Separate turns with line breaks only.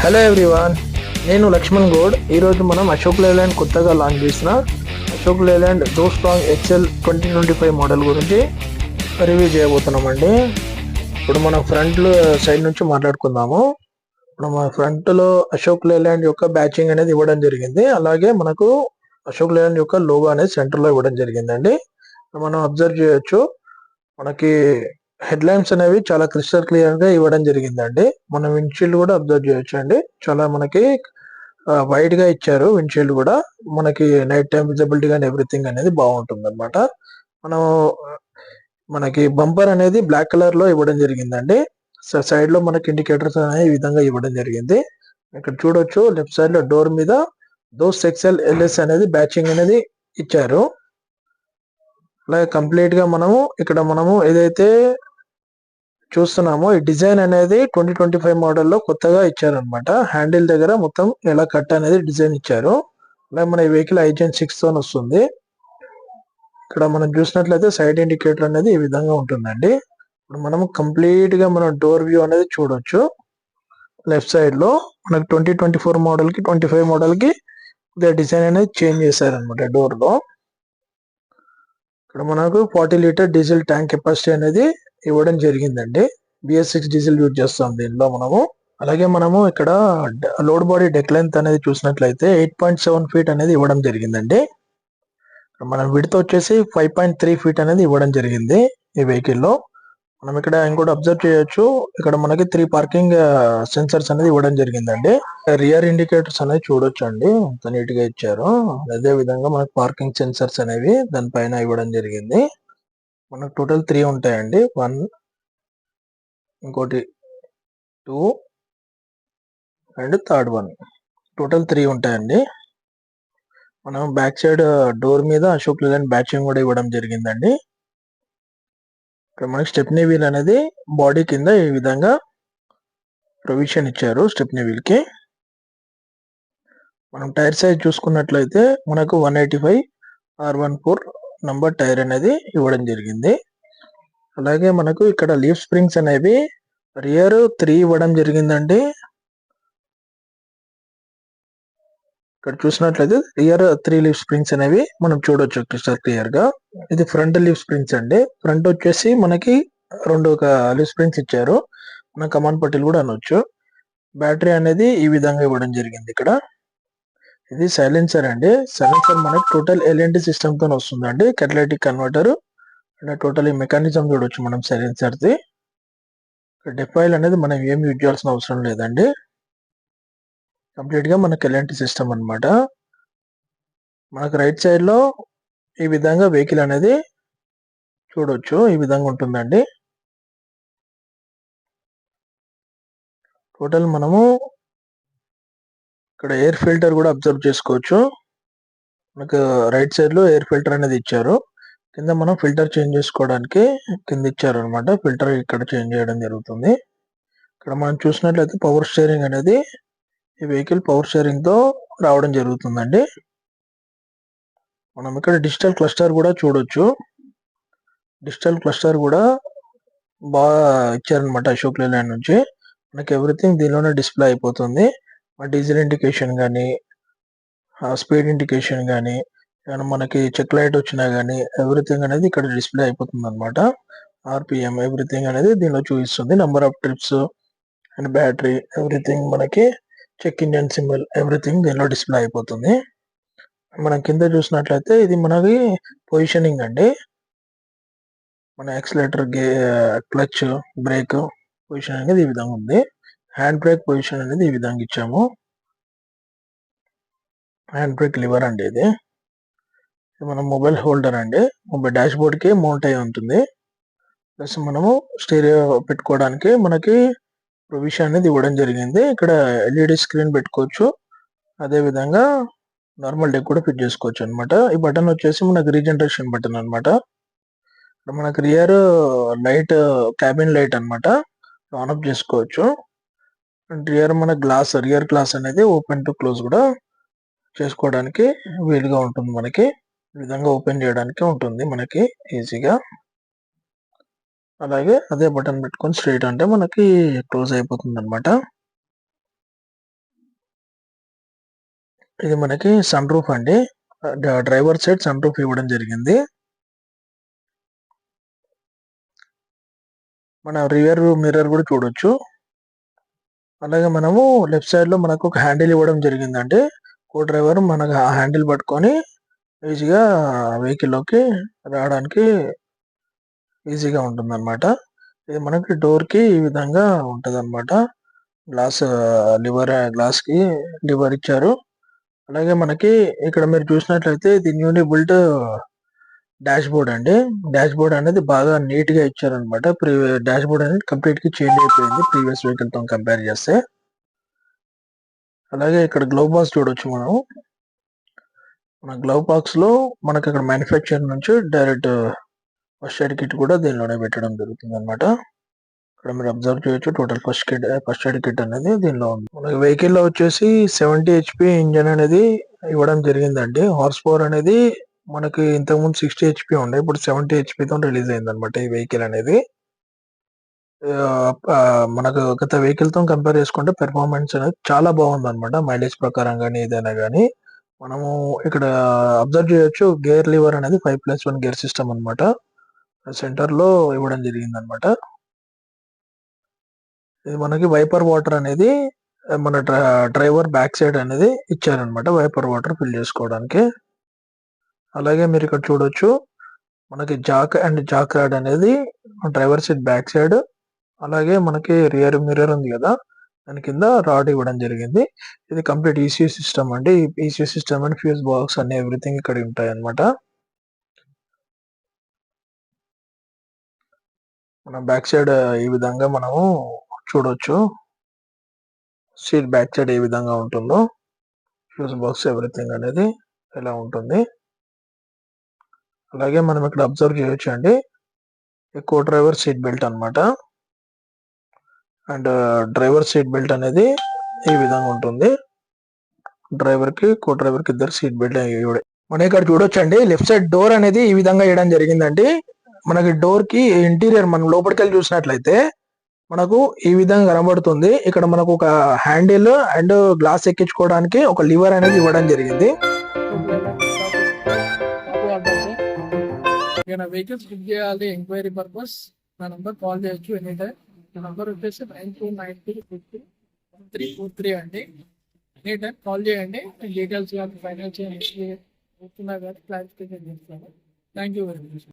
Hello everyone, నేను లక్ష్మణ్ గౌడ్. ఈరోజు మనం అశోక్ లేలాండ్ కొత్తగా లాంచ్ చేసిన అశోక్ లేలాండ్ డోస్ట్రాంగ్ ఎక్సెల్ 2025 మోడల్ గురించి రివ్యూ చేయబోతున్నామండి. ఇప్పుడు మనం ఫ్రంట్ సైడ్ నుంచి మాట్లాడుకుందాము. ఇప్పుడు మన ఫ్రంట్లో అశోక్ లేలాండ్ యొక్క బ్యాచింగ్ అనేది ఇవ్వడం జరిగింది. అలాగే మనకు అశోక్ లేలాండ్ యొక్క లోగో అనేది సెంటర్లో ఇవ్వడం జరిగిందండి. మనం అబ్జర్వ్ చేయొచ్చు, మనకి హెడ్ లైన్స్ అనేవి చాలా క్రిస్టల్ క్లియర్ గా ఇవ్వడం జరిగిందండి. మనం విండ్షీల్డ్ కూడా అబ్జర్వ్ చేయొచ్చు అండి. చాలా మనకి వైడ్ గా ఇచ్చారు. విండ్షీల్డ్ కూడా మనకి నైట్ టైం విజిబిలిటీ కానీ ఎవ్రీథింగ్ అనేది బాగుంటుంది అనమాట. మనం మనకి బంపర్ అనేది బ్లాక్ కలర్ లో ఇవ్వడం జరిగిందండి. సైడ్ లో మనకి ఇండికేటర్స్ అనేవి ఈ విధంగా ఇవ్వడం జరిగింది. ఇక్కడ చూడొచ్చు, లెఫ్ట్ సైడ్ లో డోర్ మీద దోస్ ఎక్సెల్ ఎల్ఎస్ అనేది బ్యాచింగ్ అనేది ఇచ్చారు. అలాగే కంప్లీట్ గా మనము ఏదైతే చూస్తున్నామో ఈ డిజైన్ అనేది 2025 మోడల్లో కొత్తగా ఇచ్చారనమాట. హ్యాండిల్ దగ్గర మొత్తం ఎలా కట్ అనేది డిజైన్ ఇచ్చారు. అలాగే మన ఈ వెహికల్ ఐజన్ 6 తో వస్తుంది. ఇక్కడ మనం చూసినట్లయితే సైడ్ ఇండికేటర్ అనేది ఈ విధంగా ఉంటుందండి. ఇప్పుడు మనం కంప్లీట్ గా మనం డోర్ వ్యూ అనేది చూడొచ్చు. లెఫ్ట్ సైడ్ లో మనకి 2024 మోడల్ కి 25 మోడల్ కి డిజైన్ అనేది చేంజ్ చేశారనమాట డోర్ లో. ఇక్కడ మనకు 40 లీటర్ డీజిల్ ట్యాంక్ కెపాసిటీ అనేది ఇవ్వడం జరిగిందండి. BS6 డీజిల్ యూజ్ చేస్తాం దీనిలో మనము. అలాగే మనము ఇక్కడ లోడ్ బాడీ డెక్ లెంత్ అనేది చూసినట్లయితే 8.7 ఫీట్ అనేది ఇవ్వడం జరిగిందండి. మనం విడ్త్ వచ్చేసి 5.3 ఫీట్ అనేది ఇవ్వడం జరిగింది ఈ వెహికల్ లో. మనం ఇక్కడ ఇంకోటి అబ్జర్వ్ చేయొచ్చు, ఇక్కడ మనకి 3 పార్కింగ్ సెన్సర్స్ అనేది ఇవ్వడం జరిగిందండి. రియర్ ఇండికేటర్స్ అనేది చూడొచ్చు అండి, అంత నీట్ గా ఇచ్చారు. అదే విధంగా మనకి పార్కింగ్ సెన్సర్స్ అనేవి దానిపైన ఇవ్వడం జరిగింది. మనకు టోటల్ 3 ఉంటాయండి. 1, ఇంకోటి 2 అండ్ థర్డ్ 1, టోటల్ 3 ఉంటాయండి. మనం బ్యాక్ సైడ్ డోర్ మీద అశోక్ లేలాండ్ బ్యాచింగ్ కూడా ఇవ్వడం జరిగిందండి. ఇక్కడ మనకి స్టెప్నీ వీల్ అనేది బాడీ కింద ఈ విధంగా ప్రొవిజన్ ఇచ్చారు స్టెప్నీ వీల్ కి. మనం టైర్ సైజ్ చూసుకున్నట్లయితే మనకు 185 R14 నంబర్ టైర్ అనేది ఇవ్వడం జరిగింది. అలాగే మనకు ఇక్కడ లీఫ్ స్ప్రింగ్స్ అనేవి రియర్ 3 ఇవ్వడం జరిగిందండి. ఇక్కడ చూసినట్లయితే రియర్ 3 లీఫ్ స్ప్రింగ్స్ అనేవి మనం చూడొచ్చు క్రిస్టల్ క్లియర్ గా. ఇది ఫ్రంట్ లీఫ్ స్ప్రింగ్స్ అండి. ఫ్రంట్ వచ్చేసి మనకి 2 లీఫ్ స్ప్రింగ్స్ ఇచ్చారు. మనం కమాన్ పట్టీలు కూడా అనొచ్చు. బ్యాటరీ అనేది ఈ విధంగా ఇవ్వడం జరిగింది ఇక్కడ. ఇది సైలెన్సర్ అండి. సైలెన్సర్ మనకి టోటల్ ఎల్ఎన్డి సిస్టమ్ తో వస్తుందండి. కెటలైటిక్ కన్వర్టర్ అండ్ టోటల్ ఈ మెకానిజం చూడొచ్చు మనం సైలెన్సర్ ది. డెఫాయిల్ అనేది మనం ఏం యూజ్ చేయాల్సిన అవసరం లేదండి. కంప్లీట్ గా మనకి ఎల్ఎన్టి సిస్టమ్ అన్నమాట. మనకు రైట్ సైడ్ లో ఈ విధంగా వెహికల్ అనేది చూడొచ్చు, ఈ విధంగా ఉంటుందండి. టోటల్ మనము ఇక్కడ ఎయిర్ ఫిల్టర్ కూడా అబ్జర్వ్ చేసుకోవచ్చు. మనకు రైట్ సైడ్ లో ఎయిర్ ఫిల్టర్ అనేది ఇచ్చారు. కింద మనం ఫిల్టర్ చేంజ్ చేసుకోవడానికి కింద ఇచ్చారు అనమాట. ఫిల్టర్ ఇక్కడ చేంజ్ చేయడం జరుగుతుంది. ఇక్కడ మనం చూసినట్లయితే పవర్ స్టీరింగ్ అనేది ఈ వెహికల్ పవర్ స్టీరింగ్ తో రావడం జరుగుతుందండి. మనం ఇక్కడ డిజిటల్ క్లస్టర్ కూడా చూడొచ్చు. డిజిటల్ క్లస్టర్ కూడా బాగా ఇచ్చారనమాట అశోక్ లేలాండ్ నుంచి. మనకి ఎవ్రీథింగ్ దీనిలోనే డిస్ప్లే అయిపోతుంది. డీజిల్ ఇండికేషన్ కానీ, స్పీడ్ ఇండికేషన్ కానీ, మనకి చెక్ లైట్ వచ్చినా కానీ ఎవ్రీథింగ్ అనేది ఇక్కడ డిస్ప్లే అయిపోతుంది అనమాట. RPM ఎవ్రీథింగ్ అనేది దీనిలో చూపిస్తుంది. Number of trips and battery everything, మనకి చెక్ ఇంజన్ సింబల్ ఎవ్రీథింగ్ దీనిలో డిస్ప్లే అయిపోతుంది. మనం కింద చూసినట్లయితే ఇది మనకి పొజిషనింగ్ అండి. మన యాక్సిలేటర్, క్లచ్, బ్రేక్ పొజిషన్ అనేది ఈ విధంగా ఉంది. హ్యాండ్ బ్రేక్ పొజిషన్ అనేది ఈ విధంగా ఇచ్చాము. హ్యాండ్ బ్రేక్ లివర్ అండి ఇది. మన మొబైల్ హోల్డర్ అండి. మొబైల్ డాష్ బోర్డ్ కి మౌంట్ అయి ఉంటుంది. ప్లస్ మనము స్టీరియో పెట్టుకోవడానికి మనకి ప్రొవిజన్ అనేది ఇవ్వడం జరిగింది. ఇక్కడ LED స్క్రీన్ పెట్టుకోవచ్చు. అదే విధంగా నార్మల్ డెక్ కూడా ఫిట్ చేసుకోవచ్చు అనమాట. ఈ బటన్ వచ్చేసి మనకి రీజనరేషన్ బటన్ అనమాట. మనకి రియర్ లైట్, క్యాబిన్ లైట్ అనమాట, ఆన్ ఆఫ్ చేసుకోవచ్చు. రియర్ మన రియర్ గ్లాస్ అనేది ఓపెన్ టు క్లోజ్ కూడా చేసుకోవడానికి వీలుగా ఉంటుంది. మనకి ఈ విధంగా ఓపెన్ చేయడానికి ఉంటుంది మనకి ఈజీగా. అలాగే అదే బటన్ పెట్టుకొని స్ట్రైట్ అంటే మనకి క్లోజ్ అయిపోతుంది అనమాట. ఇది మనకి సన్ రూఫ్ అండి. డ్రైవర్ సైడ్ సన్ రూఫ్ ఇవ్వడం జరిగింది. మన రియర్ మిర్రర్ కూడా చూడొచ్చు. అలాగే మనము లెఫ్ట్ సైడ్ లో మనకు ఒక హ్యాండిల్ ఇవ్వడం జరిగిందండి. కో డ్రైవర్ మనకు ఆ హ్యాండిల్ పట్టుకొని ఈజీగా వెహికల్ లోకి రావడానికి ఈజీగా ఉంటుందన్నమాట. ఇది మనకి డోర్ కి ఈ విధంగా ఉంటదన్నమాట. గ్లాస్ కి లివర్ ఇచ్చారు. అలాగే మనకి ఇక్కడ మీరు చూసినట్లయితే ఇది న్యూలీ బిల్ట్ డాష్ బోర్డ్ అండి. డాష్ బోర్డ్ అనేది బాగా నీట్ గా ఇచ్చారనమాట. డాష్ బోర్డ్ అనేది కంప్లీట్ గా చేంజ్ అయిపోయింది ప్రీవియస్ వెహికల్ తో కంపేర్ చేస్తే. అలాగే ఇక్కడ గ్లవ్ బాక్స్ చూడొచ్చు మనం. మన గ్లవ్ బాక్స్ లో మనకి ఇక్కడ మ్యానుఫ్యాక్చర్ నుంచి డైరెక్ట్ ఫస్ట్ ఎయిడ్ కిట్ కూడా దీనిలోనే పెట్టడం జరుగుతుంది అనమాట. ఇక్కడ మీరు అబ్జర్వ్ చేయొచ్చు టోటల్ ఫస్ట్ ఎయిడ్ కిట్ అనేది దీనిలో ఉంది. మనకి వెహికల్ లో వచ్చేసి 70 HP ఇంజన్ అనేది ఇవ్వడం జరిగిందండి. హార్స్ పవర్ అనేది మనకి ఇంతకుముందు 60 HP ఉండే, ఇప్పుడు 70 HP తో రిలీజ్ అయింది అనమాట ఈ వెహికల్ అనేది. మనకు గత వెహికల్ తో కంపేర్ చేసుకుంటే పెర్ఫార్మెన్స్ అనేది చాలా బాగుంది అనమాట. మైలేజ్ ప్రకారం కానీ ఏదైనా కానీ మనము ఇక్కడ అబ్జర్వ్ చేయొచ్చు. గేర్ లివర్ అనేది 5+1 గేర్ సిస్టమ్ అనమాట. సెంటర్ లో ఇవ్వడం జరిగింది అనమాట. ఇది మనకి వైపర్ వాటర్ అనేది మన డ్రైవర్ బ్యాక్ సైడ్ అనేది ఇచ్చారనమాట, వైపర్ వాటర్ ఫిల్ చేసుకోవడానికి. అలాగే మీరు ఇక్కడ చూడొచ్చు మనకి జాక్ అండ్ జాక్ రాడ్ అనేది డ్రైవర్ సీట్ బ్యాక్ సైడ్, అలాగే మనకి రియర్ మిర్రర్ ఉంది కదా దాని కింద రాడ్ ఇవ్వడం జరిగింది. ఇది కంప్లీట్ ఈసీయూ సిస్టమ్ అండి. ECU system and fuse box అన్ని ఎవ్రీథింగ్ ఇక్కడ ఉంటాయి అనమాట. మన బ్యాక్ సైడ్ ఈ విధంగా మనము చూడొచ్చు. సీట్ బ్యాక్ సైడ్ ఏ విధంగా ఉంటుందో, ఫ్యూజ్ బాక్స్ ఎవ్రీథింగ్ అనేది ఎలా ఉంటుంది. అలాగే మనం ఇక్కడ అబ్జర్వ్ చేయొచ్చు అండి, కో డ్రైవర్ సీట్ బెల్ట్ అనమాట. అండ్ డ్రైవర్ సీట్ బెల్ట్ అనేది ఈ విధంగా ఉంటుంది. డ్రైవర్ కి కో డ్రైవర్ కి ఇద్దరు సీట్ బెల్ట్ మనం ఇక్కడ చూడొచ్చు అండి. లెఫ్ట్ సైడ్ డోర్ అనేది ఈ విధంగా వేయడం జరిగిందండి. మనకి డోర్ కి ఇంటీరియర్ మనం లోపలికి వెళ్ళి చూసినట్లయితే మనకు ఈ విధంగా కనబడుతుంది. ఇక్కడ మనకు ఒక హ్యాండిల్ అండ్ గ్లాస్ ఎక్కించుకోవడానికి ఒక లివర్ అనేది ఇవ్వడం జరిగింది.
వెహికల్స్ బుక్ చేయాలి ఎంక్వైరీ పర్పస్ నా నంబర్ కాల్ చేయొచ్చు ఎనీ టైం. నా నంబర్ వచ్చేసి 9293 అండి. ఎనీ టైం కాల్ చేయండి. డీటెయిల్స్ కానీ ఫైనాన్షియల్ కానీ క్లారిఫికేషన్ చేస్తాను. Thank you very much.